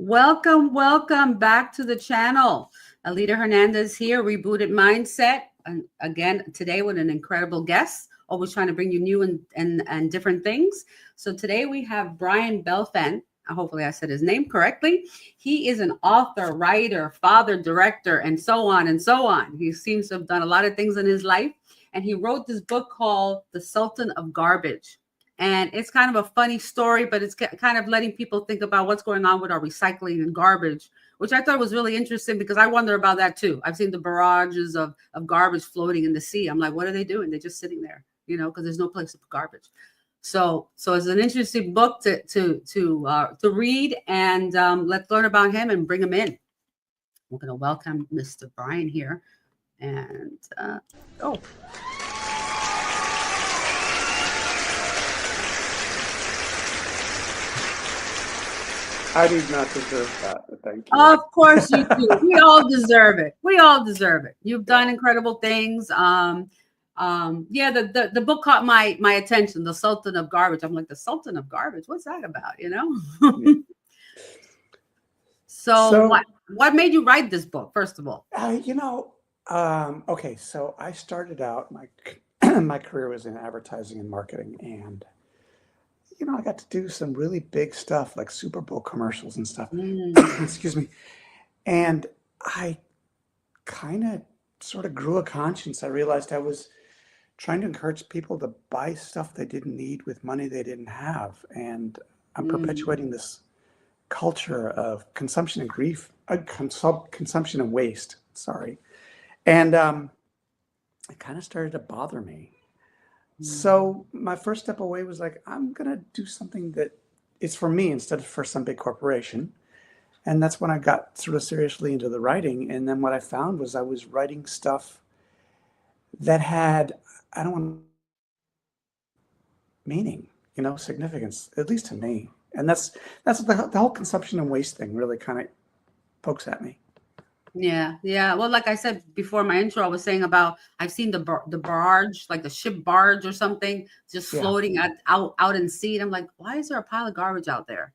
Welcome back to the channel. Alida Hernandez here, Rebooted Mindset. And again, today with an incredible guest, always trying to bring you new and different things. So today we have Brian Belefant. Hopefully I said his name correctly. He is an author, writer, father, director, and so on and so on. He seems to have done a lot of things in his life. And he wrote this book called The Sultan of Garbage. And it's kind of a funny story, but it's kind of letting people think about what's going on with our recycling and garbage, which I thought was really interesting because I wonder about that too. I've seen the barrages of garbage floating in the sea. I'm like, what are they doing? They're just sitting there, because there's no place to put garbage. So it's an interesting book to read, and let's learn about him and bring him in. We're going to welcome Mr. Brian here, and go. I do not deserve that, but thank you. Of course you do. We all deserve it. We all deserve it. You've done incredible things. The book caught my attention, The Sultan of Garbage. I'm like, the Sultan of Garbage? What's that about, Yeah. So what made you write this book, first of all? Okay, so I started out, my career was in advertising and marketing, and I got to do some really big stuff like Super Bowl commercials and stuff. Excuse me. And I kind of sort of grew a conscience. I realized I was trying to encourage people to buy stuff they didn't need with money they didn't have. And I'm perpetuating this culture of consumption and grief, consumption and waste, sorry. And it kind of started to bother me. So my first step away was like, I'm going to do something that is for me instead of for some big corporation. And that's when I got sort of seriously into the writing. And then what I found was I was writing stuff that had, I don't want meaning, significance, at least to me. And that's the whole consumption and waste thing really kind of pokes at me. Yeah. Well, like I said before my intro, I was saying about I've seen the barge, like the ship barge or something, just floating out in sea. And I'm like, why is there a pile of garbage out there?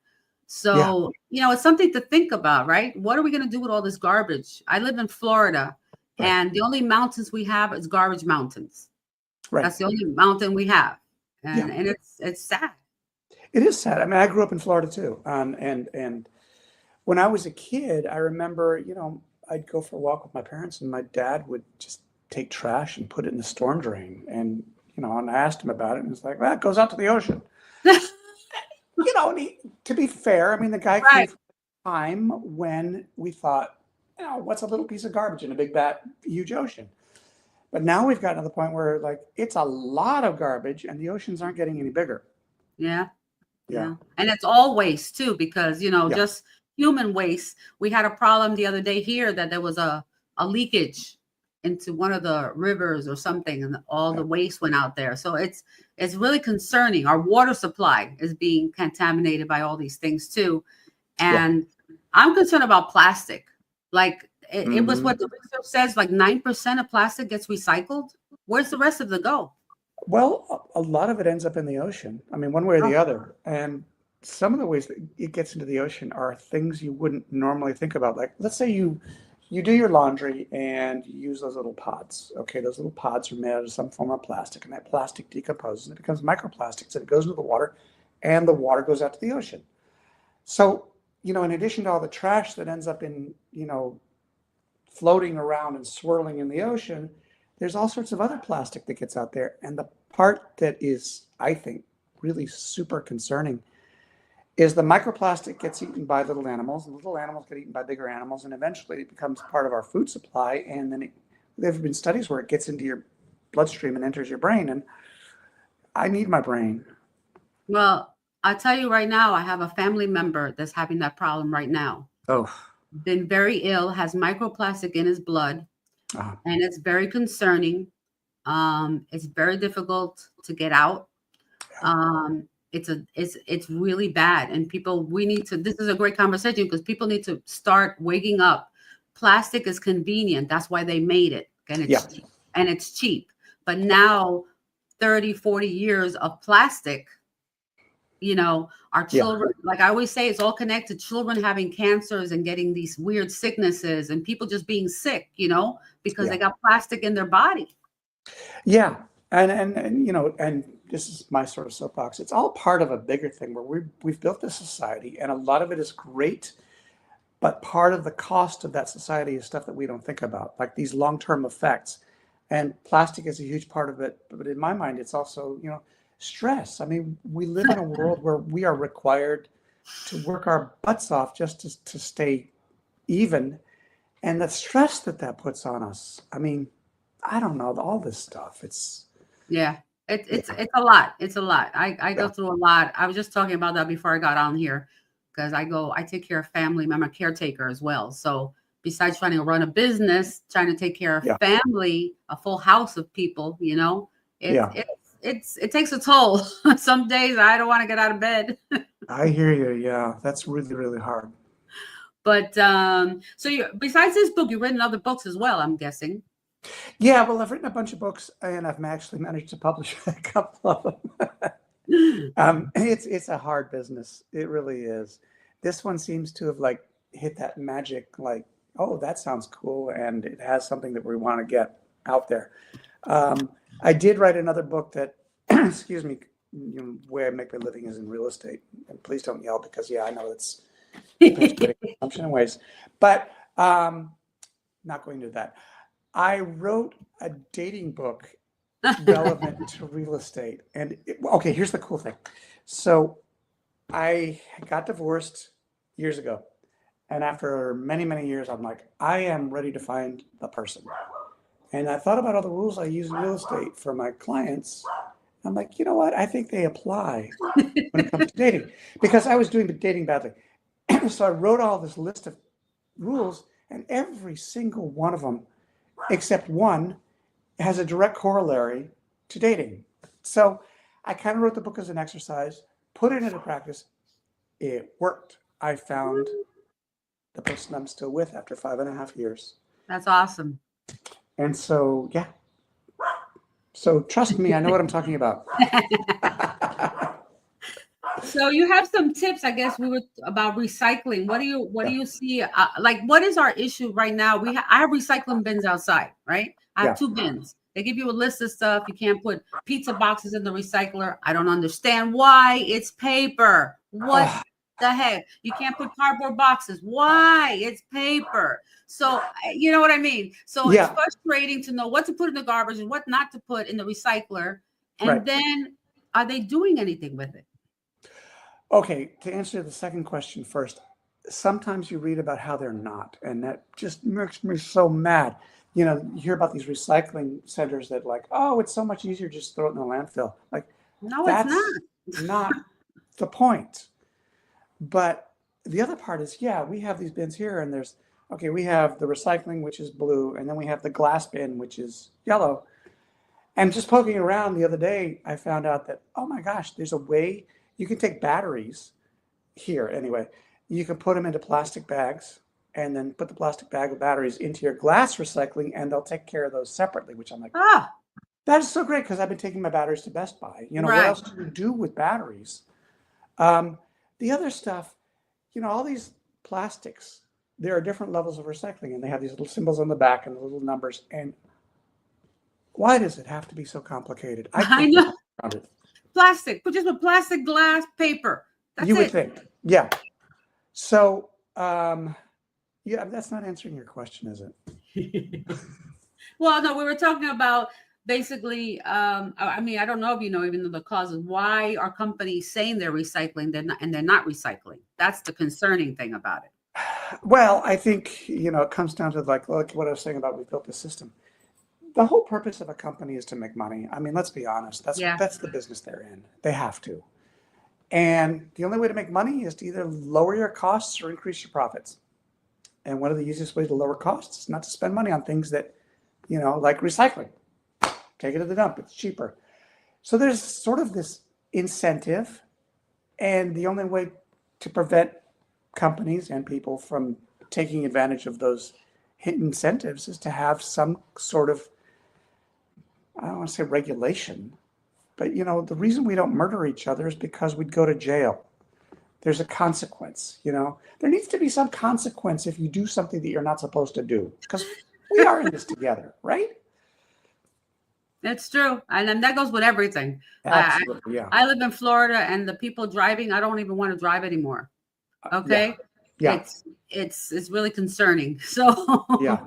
So, it's something to think about, right? What are we going to do with all this garbage? I live in Florida, and the only mountains we have is garbage mountains. Right. That's the only mountain we have. And it's sad. It is sad. I mean, I grew up in Florida too. And when I was a kid, I remember, I'd go for a walk with my parents, and my dad would just take trash and put it in the storm drain. And, and I asked him about it, and he's like, well, it goes out to the ocean. And to be fair, I mean, the guy came from a time when we thought, what's a little piece of garbage in a big, huge ocean? But now we've gotten to the point where, like, it's a lot of garbage, and the oceans aren't getting any bigger. Yeah. And it's all waste, too, because, just human waste. We had a problem the other day here that there was a leakage into one of the rivers or something, and all the waste went out there. So it's really concerning. Our water supply is being contaminated by all these things too. And I'm concerned about plastic. Like it was what the research says, like 9% of plastic gets recycled. Where's the rest of it go? Well, a lot of it ends up in the ocean. I mean, one way or the other. And some of the ways that it gets into the ocean are things you wouldn't normally think about. Like, let's say you do your laundry and you use those little pods. Okay, those little pods are made out of some form of plastic, and that plastic decomposes and it becomes microplastics, and it goes into the water, and the water goes out to the ocean. So, in addition to all the trash that ends up in, floating around and swirling in the ocean, there's all sorts of other plastic that gets out there. And the part that is, I think, really super concerning is the microplastic gets eaten by little animals, and little animals get eaten by bigger animals, and eventually it becomes part of our food supply. And then there have been studies where it gets into your bloodstream and enters your brain, and I need my brain. Well, I'll tell you right now, I have a family member that's having that problem right now. Oh. Been very ill, has microplastic in his blood, and it's very concerning. It's very difficult to get out. It's really bad, and this is a great conversation because people need to start waking up. Plastic is convenient. That's why they made it. And it's cheap. But now 30, 40 years of plastic, our Yeah. children, like I always say, it's all connected. Children having cancers and getting these weird sicknesses, and people just being sick, because they got plastic in their body. Yeah. And this is my sort of soapbox. It's all part of a bigger thing where we've built this society, and a lot of it is great, but part of the cost of that society is stuff that we don't think about, like these long-term effects. And plastic is a huge part of it. But in my mind, it's also, stress. I mean, we live in a world where we are required to work our butts off just to stay even. And the stress that puts on us. I mean, I don't know, all this stuff. It's a lot. It's a lot. I go through a lot. I was just talking about that before I got on here, because I take care of family. I'm a caretaker as well. So besides trying to run a business, trying to take care of family, a full house of people, it takes a toll. Some days I don't want to get out of bed. I hear you. Yeah, that's really, really hard. But so besides this book, you've written other books as well, I'm guessing. Yeah, well, I've written a bunch of books, and I've actually managed to publish a couple of them. It's a hard business. It really is. This one seems to have hit that magic, oh, that sounds cool, and it has something that we want to get out there. I did write another book that, excuse me, where I make my living is in real estate. And please don't yell, because I know it's assumption in ways, but not going to do that. I wrote a dating book relevant to real estate. And okay, here's the cool thing. So I got divorced years ago. And after many, many years, I'm like, I am ready to find the person. And I thought about all the rules I use in real estate for my clients. I'm like, you know what? I think they apply when it comes to dating, because I was doing dating badly. So I wrote all this list of rules, and every single one of them, except one, has a direct corollary to dating. So I kind of wrote the book as an exercise, put it into practice. It worked. I found the person I'm still with after 5.5 years. That's awesome. And so, so trust me, I know what I'm talking about. So you have some tips, I guess, about recycling. What do you see? What is our issue right now? I have recycling bins outside, right? I have 2 bins. They give you a list of stuff. You can't put pizza boxes in the recycler. I don't understand why. It's paper. What the heck? You can't put cardboard boxes. Why? It's paper. So you know what I mean? So it's frustrating to know what to put in the garbage and what not to put in the recycler. And then, are they doing anything with it? Okay, to answer the second question first, sometimes you read about how they're not, and that just makes me so mad. You hear about these recycling centers that oh, it's so much easier just throw it in the landfill. No, that's it's not the point. But the other part is, we have these bins here, and we have the recycling, which is blue, and then we have the glass bin, which is yellow. And just poking around the other day, I found out that, oh my gosh, there's a way you can take batteries here anyway. You can put them into plastic bags and then put the plastic bag of batteries into your glass recycling, and they'll take care of those separately, which I'm like, that is so great, because I've been taking my batteries to Best Buy. What else do you do with batteries? The other stuff, all these plastics, there are different levels of recycling, and they have these little symbols on the back and the little numbers. And why does it have to be so complicated? I know. Plastic, but just with plastic, glass, paper. That's you would think. Yeah. So, that's not answering your question, is it? Well, no, we were talking about basically, I mean, I don't know if you know even the causes. Why are companies saying they're recycling, they're not recycling? That's the concerning thing about it. Well, I think, it comes down to what I was saying about we built the system. The whole purpose of a company is to make money. I mean, let's be honest. That's the business they're in. They have to. And the only way to make money is to either lower your costs or increase your profits. And one of the easiest ways to lower costs is not to spend money on things that, like recycling. Take it to the dump. It's cheaper. So there's sort of this incentive. And the only way to prevent companies and people from taking advantage of those hidden incentives is to have some sort of, I don't want to say regulation, But, the reason we don't murder each other is because we'd go to jail. There's a consequence, There needs to be some consequence if you do something that you're not supposed to do, because we are in this together, right? It's true. And then that goes with everything. Absolutely, yeah. I live in Florida, and the people driving, I don't even want to drive anymore. Okay. Yeah. It's really concerning. So Yeah.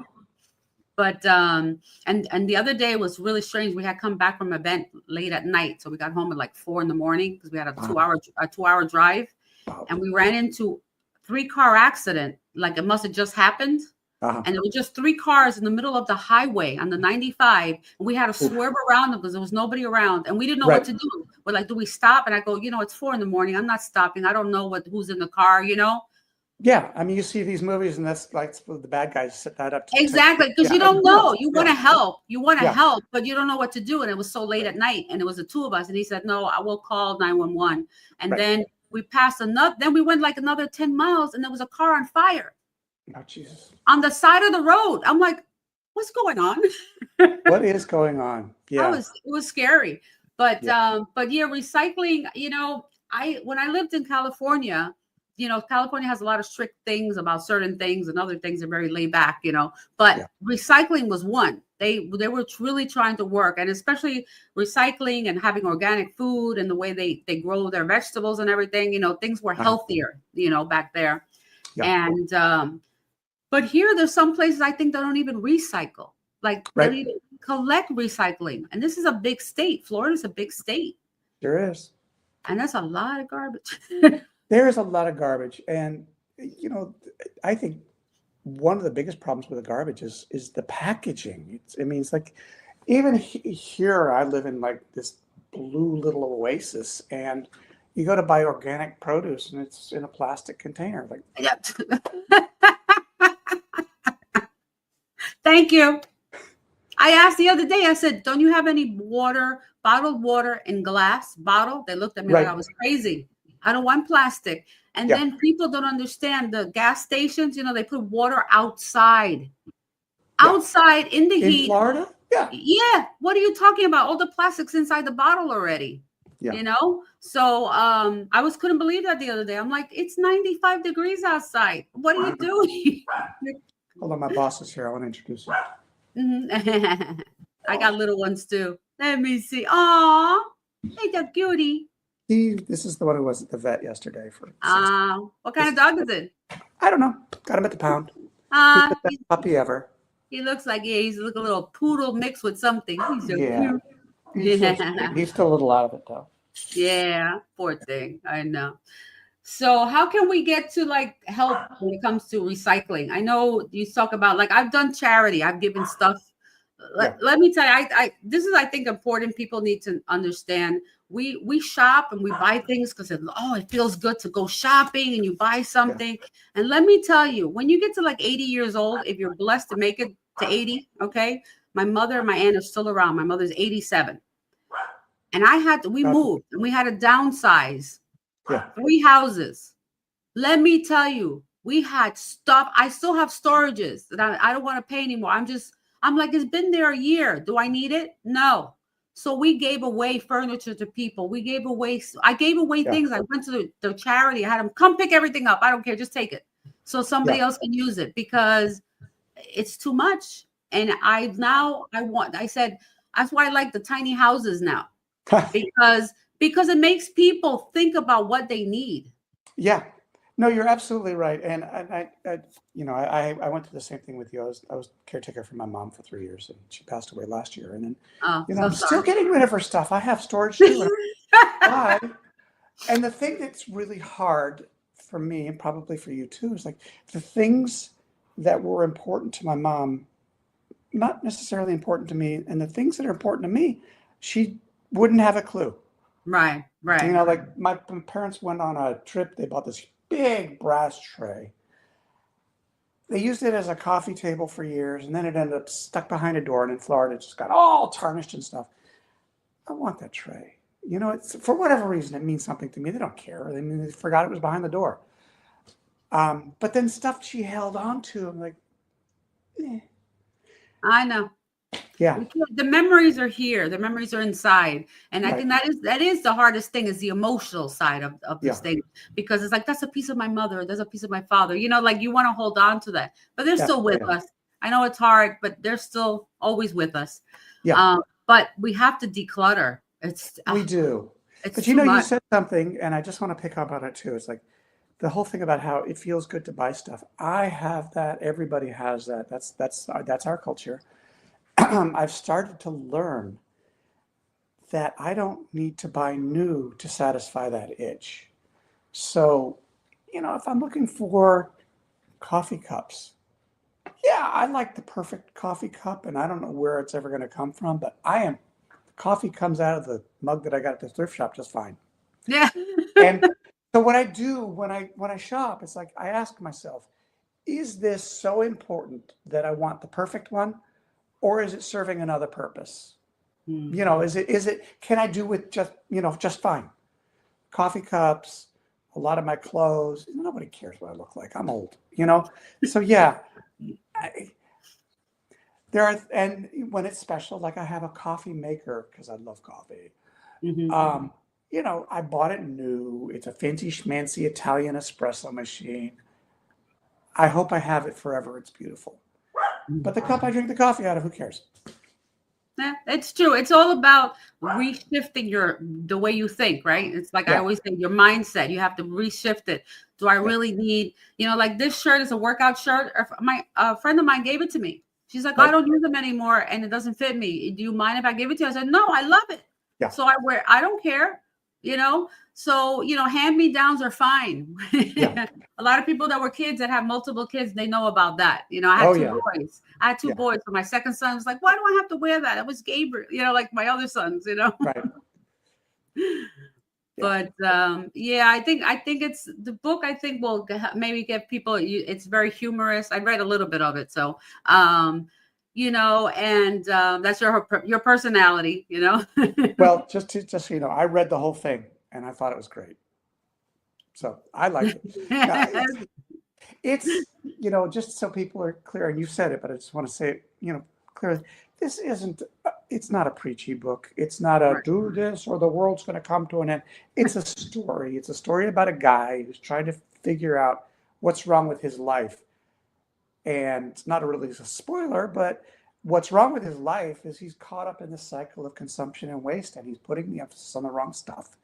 But and the other day was really strange. We had come back from an event late at night, so we got home at like 4 a.m. because we had a 2-hour drive, and we ran into 3-car accident. Like it must have just happened. And there were just 3 cars in the middle of the highway on the 95. And we had to swerve around them because there was nobody around, and we didn't know what to do. We're like, do we stop? And I go, it's 4 a.m. I'm not stopping. I don't know who's in the car, Yeah, I mean, you see these movies, and that's like the bad guys set that up. Exactly, because you don't know. You want to help. You want to help, but you don't know what to do. And it was so late at night, and it was the 2 of us. And he said, no, I will call 911. And then we passed another. Then we went like another 10 miles, and there was a car on fire. Oh, Jesus. On the side of the road. I'm like, what's going on? What is going on? Yeah. It was scary. But recycling, when I lived in California, California has a lot of strict things about certain things, and other things are very laid back, but recycling was one. They were really trying to work, and especially recycling and having organic food and the way they grow their vegetables and everything, things were healthier, back there. Yeah. And, but here there's some places I think they don't even recycle. Like they don't even collect recycling. And this is a big state. Florida's a big state. There is. And that's a lot of garbage. There is a lot of garbage. And, I think one of the biggest problems with the garbage is the packaging. It's like, even here, I live in like this blue little oasis, and you go to buy organic produce and it's in a plastic container. Like, Thank you. I asked the other day, I said, don't you have any bottled water in glass bottle? They looked at me like I was crazy. I don't want plastic. And then people don't understand the gas stations, they put water outside in the heat. In Florida? Yeah. Yeah. What are you talking about? All the plastics inside the bottle already. Yeah. So I couldn't believe that the other day. I'm like, it's 95 degrees outside. What are you doing? Hold on, my boss is here. I want to introduce you. Mm-hmm. I got little ones too. Let me see. Aw, hey, that cutie. This is the one who was at the vet yesterday for. What kind of dog is it? I don't know. Got him at the pound. He's the best puppy ever. He looks like he's like a little poodle mixed with something. He's so cute. He's still a little out of it though. Yeah, poor thing. I know. So how can we get to like help when it comes to recycling? I know you talk about like I've done charity. I've given stuff. Let me tell you, this is I think important. People need to understand. We shop and we buy things because it feels good to go shopping and you buy something. Yeah. And let me tell you, when you get to like 80 years old, if you're blessed to make it to 80, okay. My mother and my aunt are still around. My mother's 87. And we moved and we had to downsize. Yeah. 3 houses. Let me tell you, we had stuff. I still have storages that I don't want to pay anymore. I'm like, it's been there a year. Do I need it? No. So we gave away furniture to people. I gave away things. I went to the charity. I had them come pick everything up. I don't care. Just take it. So somebody else can use it because it's too much. And I said, that's why I like the tiny houses now because it makes people think about what they need. Yeah. No, you're absolutely right. And I went through the same thing with you. I was caretaker for my mom for 3 years, and she passed away last year. And then, I'm still getting rid of her stuff. I have storage too. And the thing that's really hard for me, and probably for you too, is like the things that were important to my mom, not necessarily important to me, and the things that are important to me, she wouldn't have a clue. Right. Like my parents went on a trip. They bought this big brass tray. They used it as a coffee table for years, and then it ended up stuck behind a door, and in Florida it just got all tarnished and stuff. I want that tray. It's for whatever reason it means something to me. They don't care. They forgot it was behind the door. But then stuff she held on to, I'm like, I know. Yeah. The memories are here. The memories are inside. And I Right. think that is the hardest thing, is the emotional side of this Yeah. thing, because it's like, that's a piece of my mother. There's a piece of my father, like you want to hold on to that, but they're still with us. I know it's hard, but they're still always with us. Yeah. But we have to declutter. We do. It's But too you much. said something, and I just want to pick up on it too. It's like the whole thing about how it feels good to buy stuff. I have that. Everybody has that. That's our culture. I've started to learn that I don't need to buy new to satisfy that itch. So, if I'm looking for coffee cups, yeah, I like the perfect coffee cup, and I don't know where it's ever going to come from, but coffee comes out of the mug that I got at the thrift shop just fine. Yeah. And so what I do when I shop, it's like I ask myself, is this so important that I want the perfect one, or is it serving another purpose? Is it can I do with just fine? Coffee cups, a lot of my clothes, nobody cares what I look like. I'm old, So yeah, and when it's special, like I have a coffee maker because I love coffee. I bought it new. It's a fancy schmancy Italian espresso machine. I hope I have it forever. It's beautiful. But the cup I drink the coffee out of, who cares? Yeah, it's true. It's all about reshifting the way you think, right? It's like I always say, your mindset. You have to reshift it. Do I really need, like this shirt is a workout shirt? A friend of mine gave it to me. She's like, I don't use them anymore and it doesn't fit me. Do you mind if I give it to you? I said, no, I love it. Yeah. So I don't care, So, hand-me-downs are fine. Yeah. A lot of people that were kids that have multiple kids, they know about that. I had two boys. I had two boys. So my second son was like, why do I have to wear that? It was Gabriel, like my other sons, Right. But I think it's the book. I think will maybe give people. It's very humorous. I read a little bit of it, so and that's your personality, Well, just so you know, I read the whole thing and I thought it was great. So I liked it. Now, it's just so people are clear, and you said it, but I just want to say it, clearly. This isn't. It's not a preachy book. It's not a do this or the world's going to come to an end. It's a story. It's a story about a guy who's trying to figure out what's wrong with his life. And it's not really a spoiler, but what's wrong with his life is he's caught up in the cycle of consumption and waste, and he's putting the emphasis on the wrong stuff.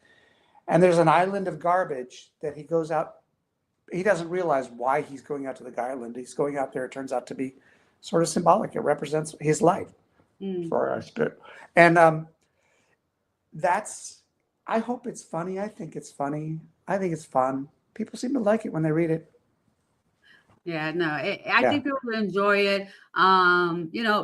And there's an island of garbage that he goes out. He doesn't realize why he's going out to the island. He's going out there. It turns out to be sort of symbolic. It represents his life. Sorry, I spit. And I hope it's funny. I think it's funny. I think it's fun. People seem to like it when they read it. Yeah, no, I think people will enjoy it.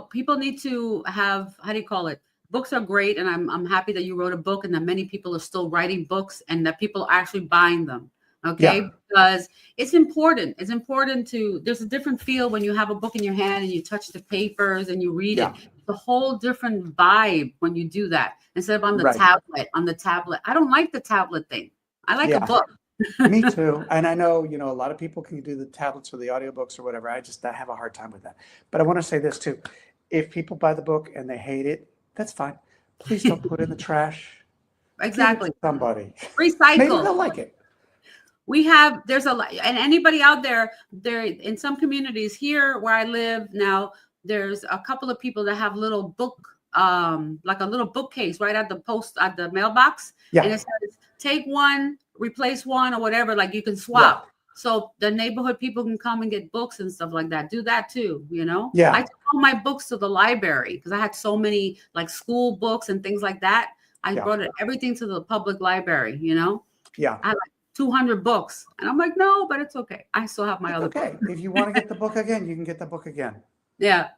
People need to have, how do you call it? Books are great, and I'm happy that you wrote a book and that many people are still writing books and that people are actually buying them. Okay, because it's important. It's important there's a different feel when you have a book in your hand and you touch the papers and you read it. It's a whole different vibe when you do that instead of on the tablet. On the tablet, I don't like the tablet thing. I like a book. Me too. And I know, a lot of people can do the tablets or the audiobooks or whatever. I have a hard time with that. But I want to say this too. If people buy the book and they hate it, that's fine. Please don't put it in the trash. Exactly. Give it to somebody. Recycle. Maybe they'll like it. There's and anybody out there in some communities here where I live now, there's a couple of people that have little book, like a little bookcase right at the mailbox. Yeah. And it says, take one, replace one, or whatever, like you can swap. So the neighborhood people can come and get books and stuff like that. Do that too, Yeah. I took all my books to the library because I had so many like school books and things like that. I brought everything to the public library, Yeah. I had like 200 books. And I'm like, no, but it's okay. I still have my other book. If you want to get the book again, you can get the book again. Yeah.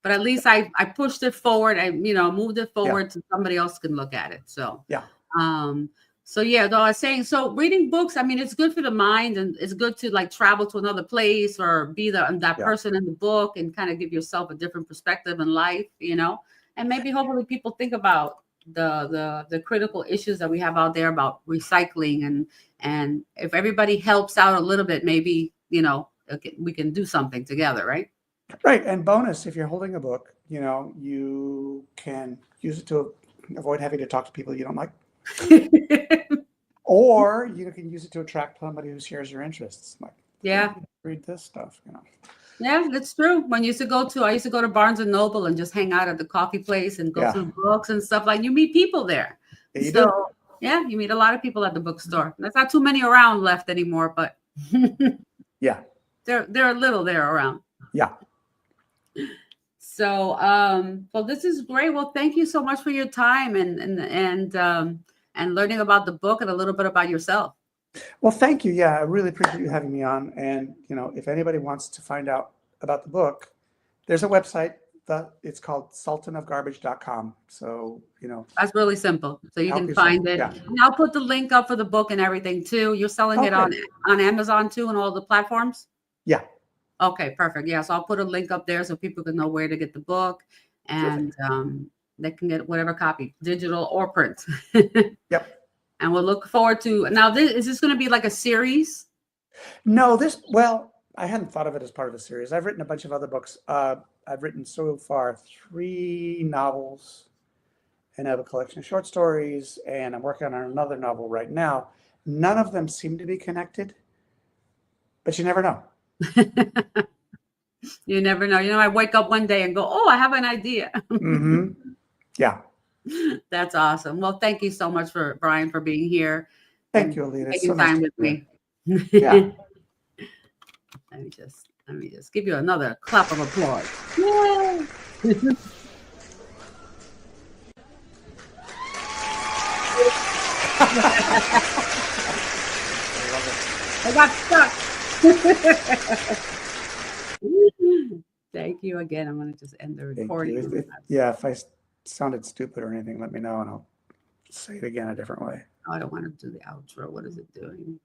But at least I pushed it forward. I, moved it forward so somebody else can look at it. So, though I was saying, so reading books, I mean, it's good for the mind and it's good to like travel to another place or be that person in the book and kind of give yourself a different perspective in life, and maybe hopefully people think about the critical issues that we have out there about recycling and if everybody helps out a little bit, maybe, we can do something together, right? Right. And bonus, if you're holding a book, you can use it to avoid having to talk to people you don't like. Or you can use it to attract somebody who shares your interests. Like, Yeah. read this stuff, Yeah, that's true. I used to go to Barnes and Noble and just hang out at the coffee place and go Yeah. through books and stuff. Like, you meet people there. Yeah, you So do. yeah, you meet a lot of people at the bookstore. There's not too many around left anymore, but Yeah. they're a little there around. Yeah. So well, this is great. Well, thank you so much for your time and learning about the book and a little bit about yourself. Well, thank you. Yeah, I really appreciate you having me on. And, if anybody wants to find out about the book, there's a website that it's called sultanofgarbage.com. So, That's really simple. So you help can yourself. find it. Yeah. And I'll put the link up for the book and everything too. You're selling it Okay. on Amazon too and all the platforms? Yeah. Okay, perfect. Yeah, so I'll put a link up there so people can know where to get the book, and they can get whatever copy, digital or print. Yep. And we'll look forward to now. Is this going to be like a series? No, I hadn't thought of it as part of a series. I've written a bunch of other books. I've written so far 3 novels, and I have a collection of short stories, and I'm working on another novel right now. None of them seem to be connected, but you never know. You never know. I wake up one day and go, "Oh, I have an idea." Mm-hmm. Yeah. That's awesome. Well, thank you so much Brian for being here. Thank you, Alida. Taking So nice time to with me. Yeah. Let me just give you another clap of applause. Yay! I got stuck. Thank you again. I'm going to just end the recording. If I sounded stupid or anything, let me know and I'll say it again a different way. I don't want to do the outro. What is it doing?